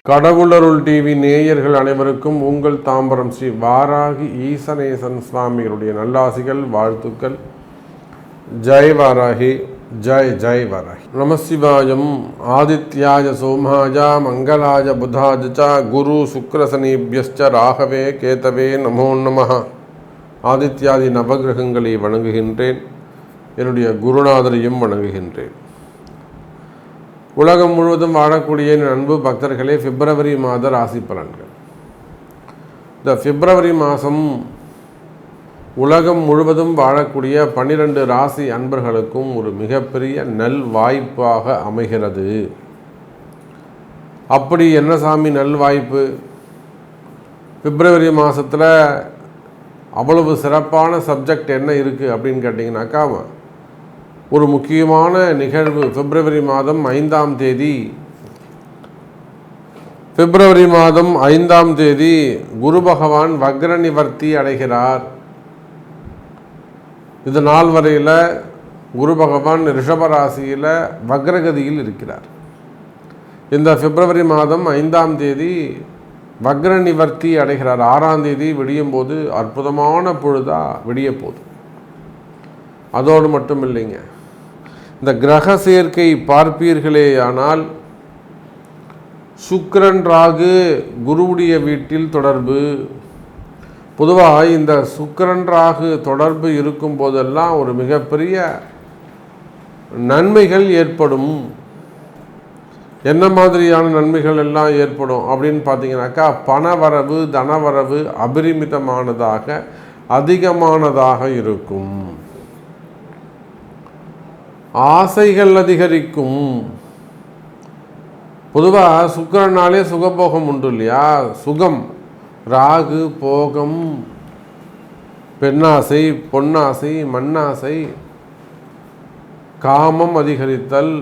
கடவுளருள் TV நேயர்கள் அனைவருக்கும் உங்கள் தாம்பரம் ஸ்ரீ வாராகி ஈசனேசன் சுவாமிகளுடைய நல்லாசிகள் வாழ்த்துக்கள். ஜெய் வாராகி, ஜெய் ஜெய் வாராகி. நமசிவாயம். ஆதித்யாய சோமாய மங்களாய புதாஜ குரு சுக்ரசனீபியஸ்ச ராகவே கேதவே நமோ நமः. ஆதித்யாதி நவகிரகங்களை வணங்குகின்றேன். என்னுடைய குருநாதரையும் வணங்குகின்றேன். உலகம் முழுவதும் வாழக்கூடிய அன்பு பக்தர்களே, பிப்ரவரி மாத ராசி பலன்கள். இந்த பிப்ரவரி மாதம் உலகம் முழுவதும் வாழக்கூடிய 12 ராசி அன்பர்களுக்கும் ஒரு மிகப்பெரிய நல் வாய்ப்பாக அமைகிறது. அப்படி என்ன சாமி நல் வாய்ப்பு? பிப்ரவரி மாதத்தில் அவ்வளவு சிறப்பான சப்ஜெக்ட் என்ன இருக்குது அப்படின்னு கேட்டிங்கனாக்கா, ஒரு முக்கியமான நிகழ்வு பிப்ரவரி மாதம் 5ஆம் தேதி. பிப்ரவரி மாதம் 5ஆம் தேதி குரு பகவான் வக்ர நிவர்த்தி அடைகிறார். இது நாள் வரையில் குரு பகவான் ரிஷபராசியில் வக்ரகதியில் இருக்கிறார். இந்த பிப்ரவரி மாதம் 5ஆம் தேதி வக்ர நிவர்த்தி அடைகிறார். 6ஆம் தேதி விடியும் போது அற்புதமான பொழுதா விடிய போகுது. அதோடு மட்டும் இல்லைங்க, இந்த கிரக சேர்க்கை பார்ப்பீர்களேயானால் சுக்கிரன் ராகு குருவுடைய வீட்டில் தொடர்பு. பொதுவாக இந்த சுக்கிரன் ராகு தொடர்பு இருக்கும் போதெல்லாம் ஒரு மிகப்பெரிய நன்மைகள் ஏற்படும். என்ன மாதிரியான நன்மைகள் எல்லாம் ஏற்படும் அப்படின்னு பார்த்தீங்கன்னாக்கா, பணவரவு தனவரவு அபரிமிதமானதாக அதிகமானதாக இருக்கும். ஆசைகள் அதிகரிக்கும். பொதுவாக சுக்கிரனாலே சுகபோகம் உண்டு இல்லையா? சுகம், ராகு போகம், பெண்ணாசை, பொன்னாசை, மண்ணாசை, காமம் அதிகரித்தல்,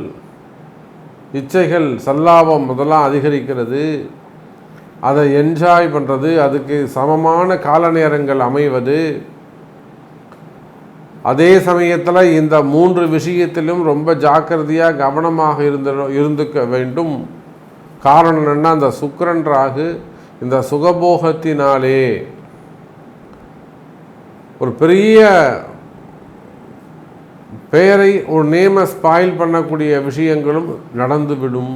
இச்சைகள் சல்லாபம் முதலாம் அதிகரிக்கிறது. அதை என்ஜாய் பண்ணுறது, அதுக்கு சமமான கால நேரங்கள் அமைவது. அதே சமயத்தில் இந்த 3 விஷயத்திலும் ரொம்ப ஜாக்கிரதையாக கவனமாக இருந்துக்க வேண்டும். காரணம் என்னன்னா, அந்த சுக்கிரன் ராகு இந்த சுகபோகத்தினாலே ஒரு பெரிய பெயரை, ஒரு நேமை ஸ்பாயில் பண்ணக்கூடிய விஷயங்களும் நடந்துவிடும்.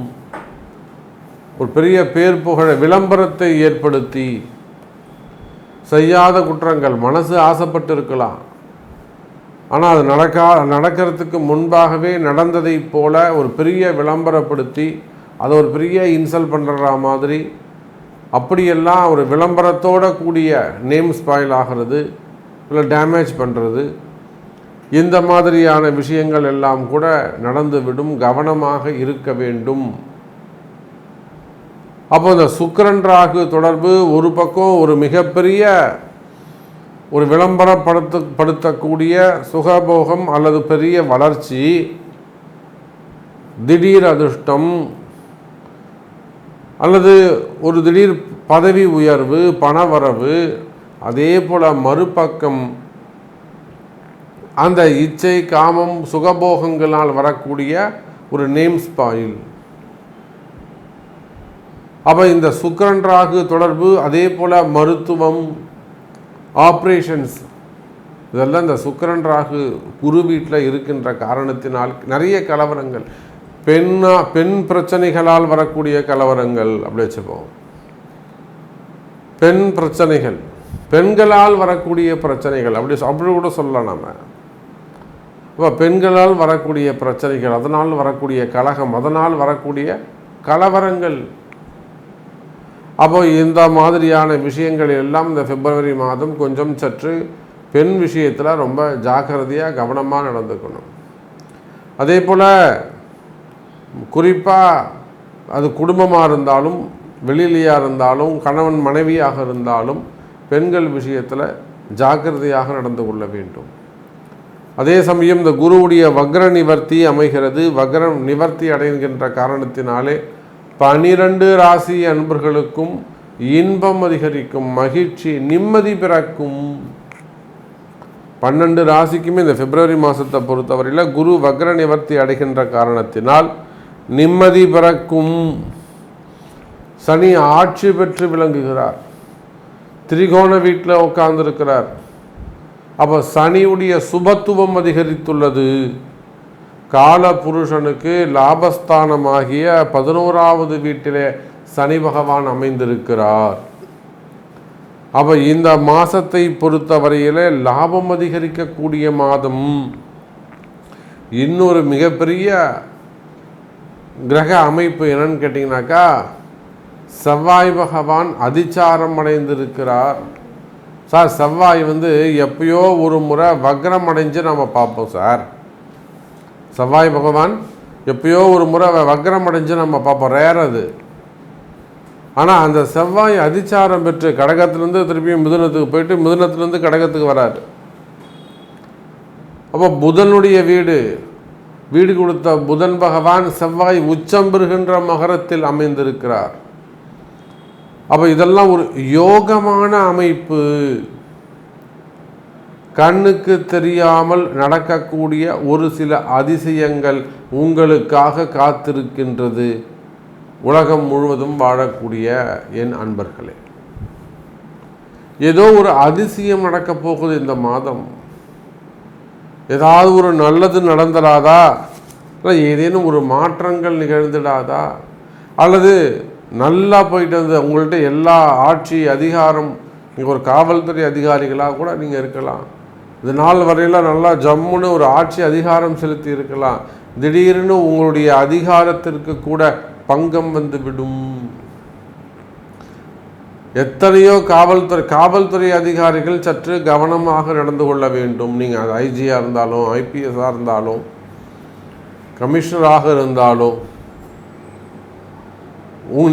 ஒரு பெரிய பேர் புகழ விளம்பரத்தை ஏற்படுத்தி செய்யாத குற்றங்கள், மனசு ஆசைப்பட்டு இருக்கலாம், ஆனால் அது நடக்கிறதுக்கு முன்பாகவே நடந்ததை போல ஒரு பெரிய விளம்பரப்படுத்தி அதை ஒரு பெரிய இன்சல்ட் பண்ணுற மாதிரி, அப்படியெல்லாம் ஒரு விளம்பரத்தோடு கூடிய நேம் ஸ்பாயில் ஆகிறது, இல்லை டேமேஜ் பண்ணுறது, இந்த மாதிரியான விஷயங்கள் எல்லாம் கூட நடந்துவிடும். கவனமாக இருக்க வேண்டும். அப்போ இந்த சுக்கிரன் ராகு தொடர்பு ஒரு பக்கம் ஒரு மிகப்பெரிய ஒரு விளம்பரப்படுத்தக்கூடிய சுகபோகம் அல்லது பெரிய வளர்ச்சி, திடீர் அதிர்ஷ்டம் அல்லது ஒரு திடீர் பதவி உயர்வு, பணவரவு. அதே போல் மறுபக்கம் அந்த இச்சை, காமம், சுகபோகங்களால் வரக்கூடிய ஒரு நேம் ஸ்பாயில். அப்போ இந்த சுக்கிரன் ராகு தொடர்பு, அதே போல் மருத்துவம், ஆப்ரேஷன்ஸ், இதெல்லாம் இந்த சுக்கிரன் ராகு குரு வீட்டில் இருக்கின்ற காரணத்தினால் நிறைய கலவரங்கள், பெண் பிரச்சனைகளால் வரக்கூடிய கலவரங்கள் அப்படி வச்சுப்போம். பெண் பிரச்சனைகள், பெண்களால் வரக்கூடிய பிரச்சனைகள் அப்படி கூட சொல்லலாம் நம்ம. இப்போ பெண்களால் வரக்கூடிய பிரச்சனைகள், அதனால் வரக்கூடிய கலகம், அதனால் வரக்கூடிய கலவரங்கள். அப்போ இந்த மாதிரியான விஷயங்கள் எல்லாம் இந்த பிப்ரவரி மாதம் கொஞ்சம் சற்று பெண் விஷயத்தில் ரொம்ப ஜாக்கிரதையாக கவனமாக நடந்துக்கணும். அதே போல் குறிப்பாக அது குடும்பமாக இருந்தாலும், வெளியிலையாக இருந்தாலும், கணவன் மனைவியாக இருந்தாலும் பெண்கள் விஷயத்தில் ஜாக்கிரதையாக நடந்து கொள்ள வேண்டும். அதே சமயம் இந்த குருவுடைய வக்ர நிவர்த்தி அமைகிறது. வக்ர நிவர்த்தி அடைகின்ற காரணத்தினாலே 12 ராசி அன்பர்களுக்கும் இன்பம் அதிகரிக்கும், மகிழ்ச்சி, நிம்மதி பிறக்கும். 12 ராசிக்குமே இந்த பிப்ரவரி மாதத்தை பொறுத்தவரையில் குரு வக்ர நிவர்த்தி அடைகின்ற காரணத்தினால் நிம்மதி பிறக்கும், சனி ஆட்சி பெற்று விளங்குகிறார், திரிகோண வீட்டில் உட்கார்ந்துருக்கிறார். அப்போ சனியுடைய சுபத்துவம் அதிகரித்துள்ளது. கால புருஷனுக்கு லாபஸ்தானமாகிய 11வது வீட்டிலே சனி பகவான் அமைந்திருக்கிறார். அப்போ இந்த மாதத்தை பொறுத்தவரையில் லாபம் அதிகரிக்கக்கூடிய மாதம். இன்னொரு மிகப்பெரிய கிரக அமைப்பு என்னன்னு கேட்டிங்கனாக்கா, செவ்வாய் பகவான் அதிச்சாரம் அடைந்திருக்கிறார். சார், செவ்வாய் எப்பயோ ஒரு முறை வக்ரம் அடைஞ்சு நம்ம பார்ப்போம் சார். செவ்வாய் பகவான் எப்பயோ ஒரு முறை வக்ரம் அடைஞ்சு நம்ம பார்ப்போம், ரேர் அது. ஆனால் அந்த செவ்வாய் அதிச்சாரம் பெற்று கடகத்திலேருந்து திருப்பியும் மிதுனத்துக்கு போயிட்டு மிதுனத்திலேருந்து கடகத்துக்கு வராரு. அப்போ புதனுடைய வீடு கொடுத்த புதன் பகவான் செவ்வாய் உச்சம் பெறுகின்ற மகரத்தில் அமைந்திருக்கிறார். அப்போ இதெல்லாம் ஒரு யோகமான அமைப்பு. கண்ணுக்கு தெரியாமல் நடக்கக்கூடிய ஒரு சில அதிசயங்கள் உங்களுக்காக காத்திருக்கின்றது. உலகம் முழுவதும் வாழக்கூடிய என் அன்பர்களே, ஏதோ ஒரு அதிசயம் நடக்கப் போகுது இந்த மாதம். ஏதாவது ஒரு நல்லது நடந்துடாதா, இல்லை ஏதேனும் ஒரு மாற்றங்கள் நிகழ்ந்துடாதா, அல்லது நல்லா போயிட்டு வந்து உங்கள்கிட்ட எல்லா ஆட்சி அதிகாரம், நீங்கள் ஒரு காவல்துறை அதிகாரிகளாக கூட நீங்கள் இருக்கலாம், இது நாள் வரையில் நல்லா ஜம்முன்னு ஒரு ஆட்சி அதிகாரம் செலுத்தி இருக்கலாம். திடீர்னு உங்களுடைய அதிகாரத்திற்கு கூட பங்கம் வந்துவிடும். எத்தனையோ காவல்துறை அதிகாரிகள் சற்று கவனமாக நடந்து கொள்ள வேண்டும். நீங்கள் அது ஐஜியாக இருந்தாலும், ஐபிஎஸ்ஸாக இருந்தாலும், கமிஷனராக இருந்தாலும்,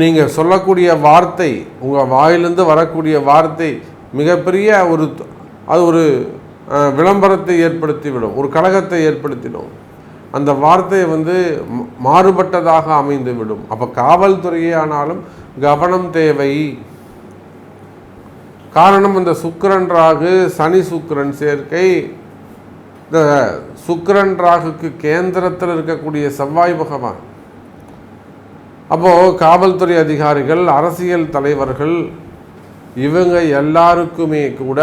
நீங்கள் சொல்லக்கூடிய வார்த்தை, உங்கள் வாயிலிருந்து வரக்கூடிய வார்த்தை மிகப்பெரிய ஒரு விளம்பரத்தை ஏற்படுத்திவிடும், ஒரு கலகத்தை ஏற்படுத்திடும். அந்த வார்த்தை மாறுபட்டதாக அமைந்துவிடும். அப்போ காவல்துறையே ஆனாலும் கவனம் தேவை. காரணம், இந்த சுக்கிரன் ராகு சனி சுக்கிரன் சேர்க்கை. இந்த சுக்கிரன் ராகுக்கு கேந்திரத்தில் இருக்கக்கூடிய செவ்வாய் பகவான். அப்போது காவல்துறை அதிகாரிகள், அரசியல் தலைவர்கள், இவங்க எல்லாருக்குமே கூட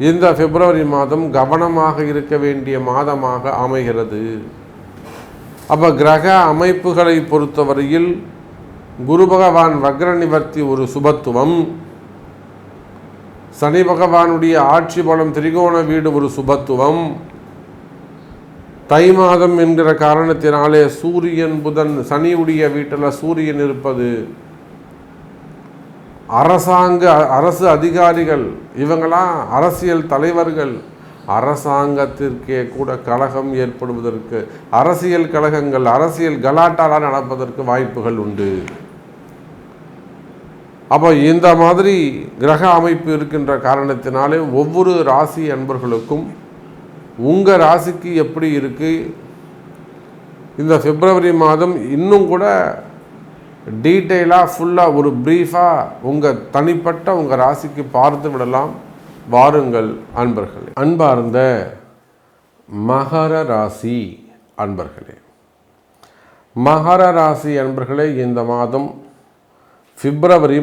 இந்த பிப்ரவரி மாதம் கவனமாக இருக்க வேண்டிய மாதமாக அமைகிறது. அப்போ கிரக அமைப்புகளை பொறுத்தவரையில் குரு பகவான் வக்ர நிவர்த்தி ஒரு சுபத்துவம், சனி பகவானுடைய ஆட்சி பலம் திரிகோண வீடு ஒரு சுபத்துவம், தை மாதம் என்கிற காரணத்தினாலே சூரியன் புதன் சனியுடைய வீட்டில் சூரியன் இருப்பது, அரசு அதிகாரிகள், இவங்களாம் அரசியல் தலைவர்கள், அரசாங்கத்திற்கே கூட கலகம் ஏற்படுவதற்கு, அரசியல் கலகங்கள், அரசியல் கலாட்டாலாம் நடப்பதற்கு வாய்ப்புகள் உண்டு. அப்போ இந்த மாதிரி கிரக அமைப்பு இருக்கின்ற காரணத்தினாலே ஒவ்வொரு ராசி அன்பர்களுக்கும் உங்கள் ராசிக்கு எப்படி இருக்குது, இந்த பிப்ரவரி மாதம் இன்னும் கூட டீட்டெயிலாக ஃபுல்லாக ஒரு ப்ரீஃபாக உங்கள் தனிப்பட்ட உங்கள் ராசிக்கு பார்த்து விடலாம். வாருங்கள் அன்பர்களே. அன்பார்ந்த மகர ராசி அன்பர்களே, மகர ராசி அன்பர்களே, இந்த மாதம் பிப்ரவரி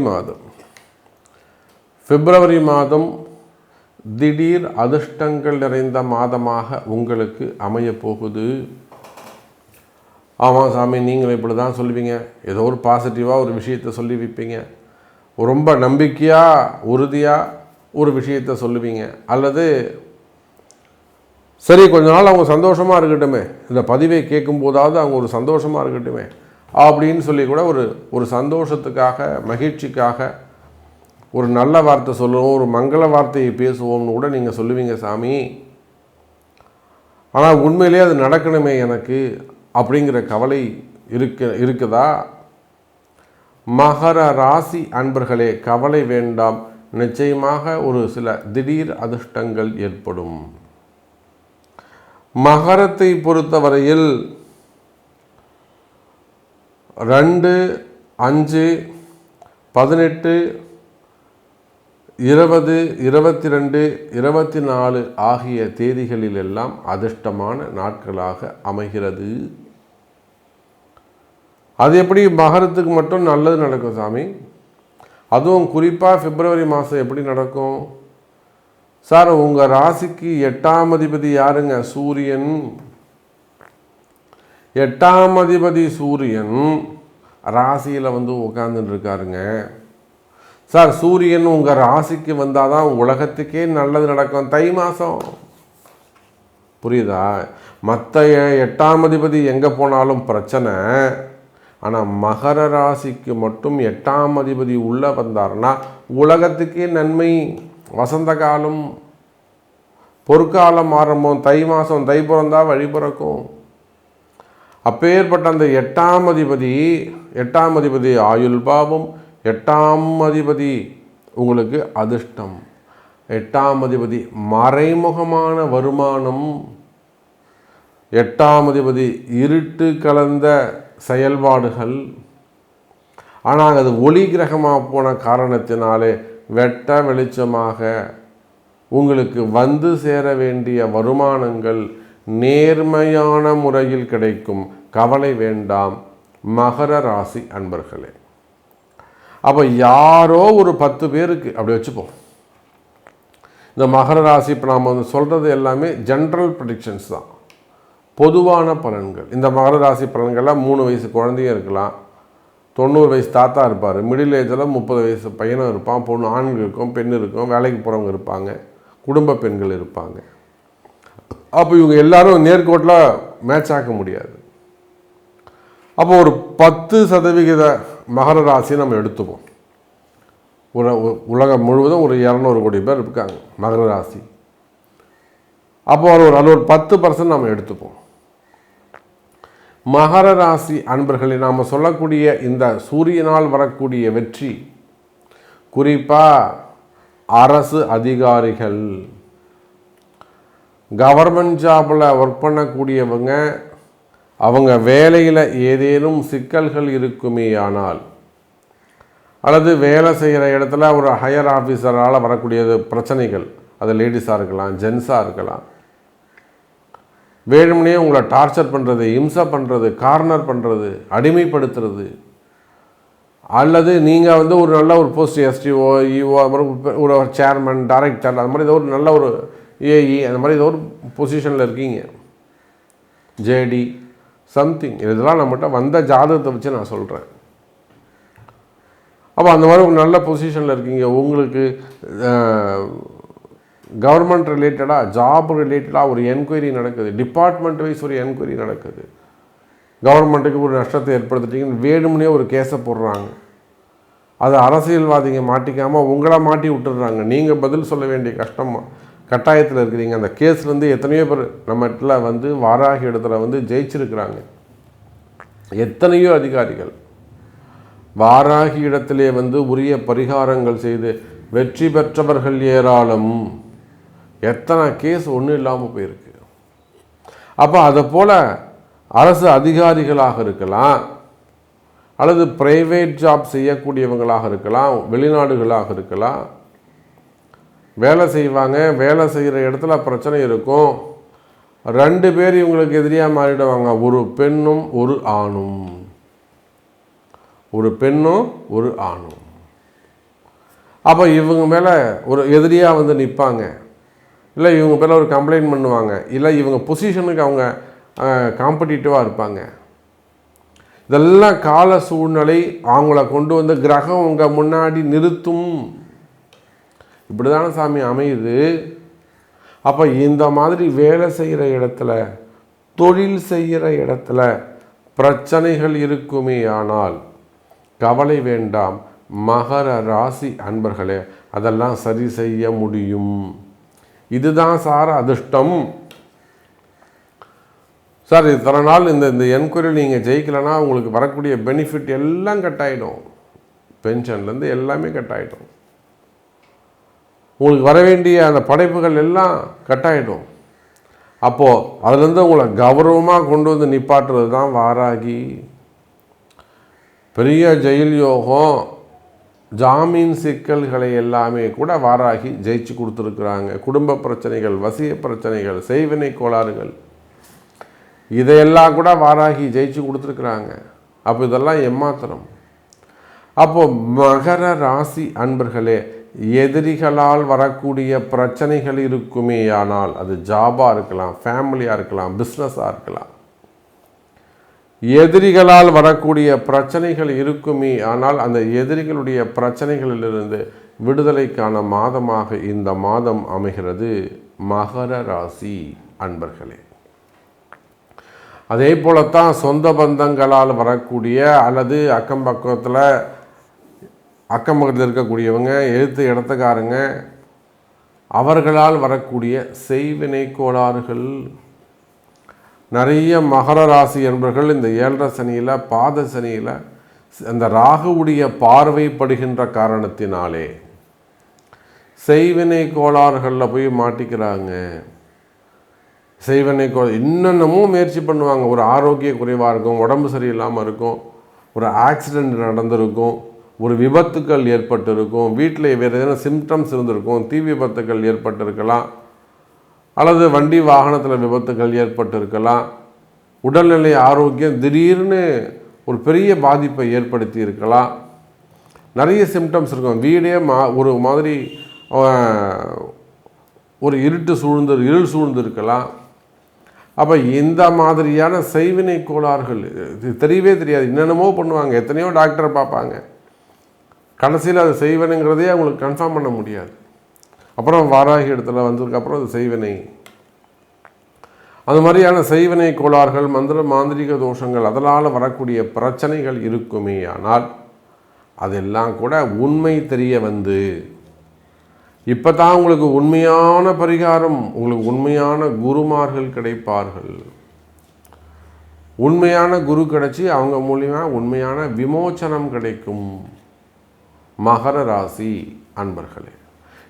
மாதம் திடீர் அதிர்ஷ்டங்கள் நிறைந்த மாதமாக உங்களுக்கு அமையப்போகுது. ஆமாம் சாமி, நீங்கள் இப்படி தான் சொல்லுவீங்க, ஏதோ ஒரு பாசிட்டிவாக ஒரு விஷயத்தை சொல்லி வைப்பீங்க, ரொம்ப நம்பிக்கையாக உறுதியாக ஒரு விஷயத்தை சொல்லுவீங்க, அல்லது சரி கொஞ்ச நாள் அவங்க சந்தோஷமாக இருக்கட்டுமே, இந்த பதிவை கேட்கும்போதாவது அவங்க ஒரு சந்தோஷமாக இருக்கட்டுமே அப்படின்னு சொல்லி கூட ஒரு சந்தோஷத்துக்காக, மகிழ்ச்சிக்காக ஒரு நல்ல வார்த்தை சொல்லுவோம், ஒரு மங்கள வார்த்தையை பேசுவோம்னு கூட நீங்கள் சொல்லுவீங்க சாமி. ஆனால் உண்மையிலே அது நடக்கணுமே எனக்கு அப்படிங்கிற கவலை இருக்குதா? மகர ராசி அன்பர்களே, கவலை வேண்டாம். நிச்சயமாக ஒரு சில திடீர் அதிர்ஷ்டங்கள் ஏற்படும். மகரத்தை பொறுத்தவரையில் 2, 5, 18, 20, 22, 24 ஆகிய தேதிகளில் எல்லாம் அதிர்ஷ்டமான நாட்களாக அமைகிறது. அது எப்படி மகரத்துக்கு மட்டும் நல்லது நடக்கும் சாமி? அதுவும் குறிப்பாக பிப்ரவரி மாதம் எப்படி நடக்கும் சார்? உங்கள் ராசிக்கு 8ஆம் அதிபதி யாருங்க? சூரியன். 8ஆம் அதிபதி சூரியன் ராசியில் வந்து உட்காந்துட்டு இருக்காருங்க சார். சூரியன் உங்கள் ராசிக்கு வந்தால் தான் உலகத்துக்கே நல்லது நடக்கும். தை மாதம் புரியுதா? மற்ற 8ஆம் அதிபதி எங்கே போனாலும் பிரச்சனை. ஆனால் மகர ராசிக்கு மட்டும் 8ஆம் அதிபதி உள்ளே வந்தார்னா உலகத்துக்கே நன்மை. வசந்த காலம், பொற்காலம் ஆரம்பம். தை மாதம், தை பிறந்தா வழி பிறக்கும். அப்பேற்பட்ட அந்த 8ஆம் அதிபதி ஆயுள் பாவம். 8ஆம் அதிபதி உங்களுக்கு அதிர்ஷ்டம். 8ஆம் அதிபதி மறைமுகமான வருமானம். 8ஆம் அதிபதி இருட்டு கலந்த செயல்பாடுகள். ஆனால் அது ஒளி கிரகமாக போன காரணத்தினாலே வெட்ட வெளிச்சமாக உங்களுக்கு வந்து சேர வேண்டிய வருமானங்கள் நேர்மையான முறையில் கிடைக்கும். கவலை வேண்டாம் மகர ராசி அன்பர்களே. அப்போ யாரோ ஒரு 10 பேருக்கு அப்படி வச்சுப்போம். இந்த மகர ராசி இப்போ நாம் வந்து சொல்கிறது எல்லாமே ஜென்ரல் ப்ரெடிக்ஷன்ஸ் தான், பொதுவான பலன்கள். இந்த மகர ராசி பலன்கள்லாம் 3 வயசு குழந்தையும் இருக்கலாம், 90 வயசு தாத்தா இருப்பார், மிடில் ஏஜில் 30 வயசு பையனும் இருப்பான், பொண்ணு ஆண்கள் இருக்கும், பெண் இருக்கும், வேலைக்கு போகிறவங்க இருப்பாங்க, குடும்ப பெண்கள் இருப்பாங்க. அப்போ இவங்க எல்லாரும் நேர்கோட்டில் மேட்ச் ஆக்க முடியாது. அப்போ ஒரு 10% மகர ராசியை நம்ம எடுத்துப்போம். உலகம் முழுவதும் ஒரு 200 கோடி பேர் இருக்காங்க மகர ராசி. அப்போ அதில் ஒரு 10% நம்ம எடுத்துப்போம். மகர ராசி அன்பர்களை நாம் சொல்லக்கூடிய இந்த சூரியனால் வரக்கூடிய வெற்றி, குறிப்பாக அரசு அதிகாரிகள், கவர்மெண்ட் ஜாபில் ஒர்க் பண்ணக்கூடியவங்க, அவங்க வேலையில் ஏதேனும் சிக்கல்கள் இருக்குமே ஆனால், அல்லது வேலை செய்கிற இடத்துல ஒரு ஹையர் ஆஃபீஸரால் வரக்கூடியது பிரச்சனைகள், அது லேடிஸாக இருக்கலாம், ஜென்ஸாக இருக்கலாம், வேணும்னே உங்களை டார்ச்சர் பண்ணுறது, இம்சை பண்ணுறது, கார்னர் பண்ணுறது, அடிமைப்படுத்துறது, அல்லது நீங்கள் வந்து ஒரு நல்ல ஒரு போஸ்ட் எஸ்டிஓ, இஓ, ஒரு சேர்மன், டைரக்டர், அது மாதிரி ஏதோ ஒரு நல்ல ஒரு ஏஇ, அந்த மாதிரி ஏதோ ஒரு பொசிஷனில் இருக்கீங்க, ஜேடி சம்திங், இதெல்லாம் நம்மகிட்ட வந்த ஜாதகத்தை வச்சு நான் சொல்கிறேன். அப்போ அந்த மாதிரி ஒரு நல்ல பொசிஷனில் இருக்கீங்க, உங்களுக்கு கவர்மெண்ட் ரிலேட்டடாக, ஜாப் ரிலேட்டடாக ஒரு என்கொயரி நடக்குது, டிபார்ட்மெண்ட் வைஸ் ஒரு என்கொயரி நடக்குது, கவர்மெண்ட்டுக்கு ஒரு நஷ்டத்தை ஏற்படுத்திட்டீங்கன்னு வேணும்னே ஒரு கேஸை போடுறாங்க, அது அரசியல்வாதிங்க மாட்டிக்காமல் உங்களை மாட்டி விட்டுடுறாங்க, நீங்கள் பதில் சொல்ல வேண்டிய கட்டாயத்தில் இருக்கிறீங்க. அந்த கேஸ்லேருந்து எத்தனையோ பேர் நம்மகிட்ட வந்து வாராகி இடத்துல வந்து ஜெயிச்சிருக்கிறாங்க. எத்தனையோ அதிகாரிகள் வாராகி இடத்திலே வந்து உரிய பரிகாரங்கள் செய்து வெற்றி பெற்றவர்கள் ஏராளம். எத்தனை கேஸ் ஒன்றும் இல்லாமல் போயிருக்கு. அப்போ அதை போல் அரசு அதிகாரிகளாக இருக்கலாம், அல்லது ப்ரைவேட் ஜாப் செய்யக்கூடியவங்களாக இருக்கலாம், வெளிநாடுகளாக இருக்கலாம், வேலை செய்வாங்க, வேலை செய்கிற இடத்துல பிரச்சனை இருக்கும், 2 பேர் இவங்களுக்கு எதிரியாக மாறிடுவாங்க, ஒரு பெண்ணும் ஒரு ஆணும், ஒரு பெண்ணும் ஒரு ஆணும். அப்போ இவங்க மேலே ஒரு எதிரியாக வந்து நிற்பாங்க, இல்லை இவங்க பேரில் ஒரு கம்ப்ளைண்ட் பண்ணுவாங்க, இல்லை இவங்க பொசிஷனுக்கு அவங்க காம்படிட்டிவாக இருப்பாங்க. இதெல்லாம் கால சூழ்நிலை அவங்கள கொண்டு வந்து கிரகம் உங்கள் முன்னாடி நிறுத்தும். இப்படி தானே சாமி அமையுது. அப்போ இந்த மாதிரி வேலை செய்கிற இடத்துல, தொழில் செய்கிற இடத்துல பிரச்சனைகள் இருக்குமே ஆனால் கவலை வேண்டாம் மகர ராசி அன்பர்களே, அதெல்லாம் சரி செய்ய முடியும். இதுதான் சார் அதிர்ஷ்டம். சார் இத்தனை நாள் இந்த என்கொயரியில் நீங்கள் ஜெயிக்கலைன்னா உங்களுக்கு வரக்கூடிய பெனிஃபிட் எல்லாம் கட் ஆகிடும், பென்ஷன்லேருந்து எல்லாமே கட் ஆகிடும், உங்களுக்கு வர வேண்டிய அந்த படைப்புகள் எல்லாம் கட் ஆகிடும். அப்போது அதுலேருந்து உங்களை கௌரவமாக கொண்டு வந்து நிப்பாட்டுறது தான் வாராகி. பெரிய ஜெயில் யோகம், ஜாமீன் சிக்கல்களை எல்லாமே கூட வாராகி ஜெயிச்சு கொடுத்துருக்குறாங்க. குடும்ப பிரச்சனைகள், வசிய பிரச்சனைகள், செய்வினை கோளாறுகள், இதையெல்லாம் கூட வாராகி ஜெயிச்சு கொடுத்துருக்குறாங்க. அப்போ இதெல்லாம் ஏமாத்திரம். அப்போது மகர ராசி அன்பர்களே, எதிரிகளால் வரக்கூடிய பிரச்சனைகள் இருக்குமே ஆனால் அது ஜாபாக இருக்கலாம், ஃபேமிலியாக இருக்கலாம், பிஸ்னஸாக இருக்கலாம். எதிரிகளால் வரக்கூடிய பிரச்சனைகள் இருக்குமே ஆனால் அந்த எதிரிகளுடைய பிரச்சனைகளிலிருந்து விடுதலைக்கான மாதமாக இந்த மாதம் அமைகிறது மகர ராசி அன்பர்களே. அதே போலத்தான் சொந்த பந்தங்களால் வரக்கூடிய அல்லது அக்கம் பக்கத்தில் இருக்கக்கூடியவங்க, எழுத்து இடத்துக்காரங்க, அவர்களால் வரக்கூடிய செய்வினை கோளாறுகள். நிறைய மகர ராசி என்பவர்கள் இந்த 7.5 சனியில், பாத சனியில் அந்த ராகுவுடைய பார்வைப்படுகின்ற காரணத்தினாலே செய்வினை கோளாறுகளில் போய் மாட்டிக்கிறாங்க. செய்வினை என்னென்னமோ முயற்சி பண்ணுவாங்க. ஒரு ஆரோக்கிய குறைவாக இருக்கும், உடம்பு சரியில்லாமல் இருக்கும், ஒரு ஆக்சிடெண்ட் நடந்திருக்கும், ஒரு விபத்துக்கள் ஏற்பட்டிருக்கும், வீட்டில் வேறு எதனா சிம்டம்ஸ் இருந்திருக்கும், தீ விபத்துக்கள் ஏற்பட்டிருக்கலாம், அல்லது வண்டி வாகனத்தில் விபத்துக்கள் ஏற்பட்டிருக்கலாம், உடல்நிலை ஆரோக்கியம் திடீர்னு ஒரு பெரிய பாதிப்பை ஏற்படுத்தி இருக்கலாம். நிறைய சிம்டம்ஸ் இருக்கும். வீடே ஒரு மாதிரி ஒரு இருள் சூழ்ந்து இருக்கலாம். அப்போ இந்த மாதிரியான செய்வினை கோளாறுகள் தெரியவே தெரியாது, என்னென்னமோ பண்ணுவாங்க, எத்தனையோ டாக்டரை பார்ப்பாங்க, கடைசியில் அது செய்வினைங்கிறதே அவங்களுக்கு கன்ஃபார்ம் பண்ண முடியாது. அப்புறம் வாராகி இடத்துல வந்ததுக்கப்புறம் அது செய்வினை. அது மாதிரியான செய்வினை கோளாறுகள், மாந்திரிக தோஷங்கள், அதனால் வரக்கூடிய பிரச்சனைகள் இருக்குமே ஆனால் அதெல்லாம் கூட உண்மை தெரிய வந்து இப்போ தான் உங்களுக்கு உண்மையான பரிகாரம், உங்களுக்கு உண்மையான குருமார்கள் கிடைப்பார்கள். உண்மையான குரு கிடைச்சி அவங்க மூலியமாக உண்மையான விமோச்சனம் கிடைக்கும். மகர ராசி அன்பர்களே,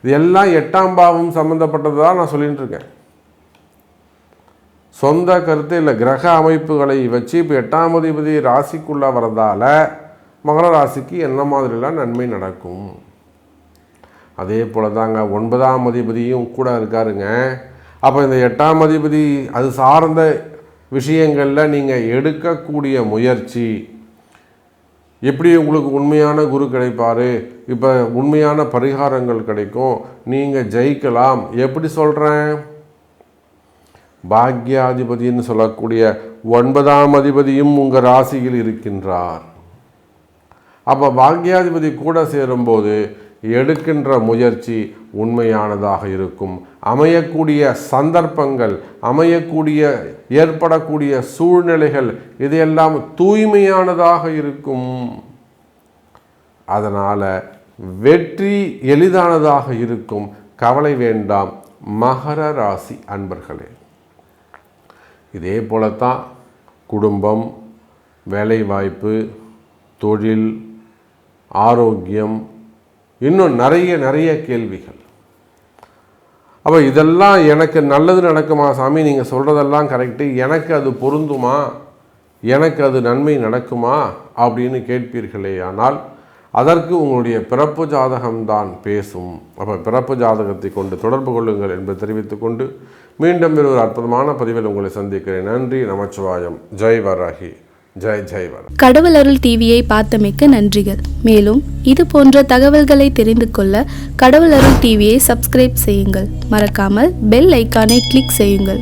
இது எல்லாம் 8ஆம் பாவம் சம்மந்தப்பட்டது தான் நான் சொல்லிட்டு இருக்கேன். சொந்த கருத்து இல்லை, கிரக அமைப்புகளை வச்சு இப்போ 8ஆம் அதிபதி ராசிக்குள்ளே வரதால் மகர ராசிக்கு என்ன மாதிரிலாம் நன்மை நடக்கும். அதே போல் தாங்க 9ஆம் அதிபதியும் கூட இருக்காருங்க. அப்போ இந்த 8ஆம் அதிபதி அது சார்ந்த விஷயங்களில் நீங்கள் எடுக்கக்கூடிய முயற்சி எப்படி உங்களுக்கு உண்மையான குரு கிடைப்பார், இப்போ உண்மையான பரிகாரங்கள் கிடைக்கும், நீங்கள் ஜெயிக்கலாம். எப்படி சொல்கிறேன்? பாக்யாதிபதினு சொல்லக்கூடிய 9ஆம் அதிபதியும் உங்கள் ராசியில் இருக்கின்றார். அப்போ பாக்யாதிபதி கூட சேரும்போது எடுக்கின்ற முயற்சி உண்மையானதாக இருக்கும். அமையக்கூடிய சந்தர்ப்பங்கள், ஏற்படக்கூடிய சூழ்நிலைகள் இதையெல்லாம் தூய்மையானதாக இருக்கும். அதனால் வெற்றி எளிதானதாக இருக்கும். கவலை வேண்டாம் மகர ராசி அன்பர்களே. இதே போலத்தான் குடும்பம், வேலைவாய்ப்பு, தொழில், ஆரோக்கியம், இன்னும் நிறைய கேள்விகள். அப்போ இதெல்லாம் எனக்கு நல்லது நடக்குமா சாமி, நீங்கள் சொல்கிறதெல்லாம் கரெக்டு, எனக்கு அது பொருந்துமா, எனக்கு அது நன்மை நடக்குமா அப்படின்னு கேட்பீர்களே. ஆனால் அதற்கு உங்களுடைய பிறப்பு ஜாதகம்தான் பேசும். அப்போ பிறப்பு ஜாதகத்தை கொண்டு தொடர்பு கொள்ளுங்கள் என்பதை தெரிவித்துக்கொண்டு மீண்டும் ஒரு அற்புதமான பதிவில் உங்களை சந்திக்கிறேன். நன்றி, நமச்சிவாயம். ஜெய் வராகி, ஜெய் வர. கடவுள் அருள் டிவியை பார்த்தமைக்க நன்றிகள். மேலும் இது போன்ற தகவல்களை தெரிந்து கொள்ள கடவுள் அருள் டிவியை சப்ஸ்கிரைப் செய்யுங்கள். மறக்காமல் பெல் ஐக்கானை கிளிக் செய்யுங்கள்.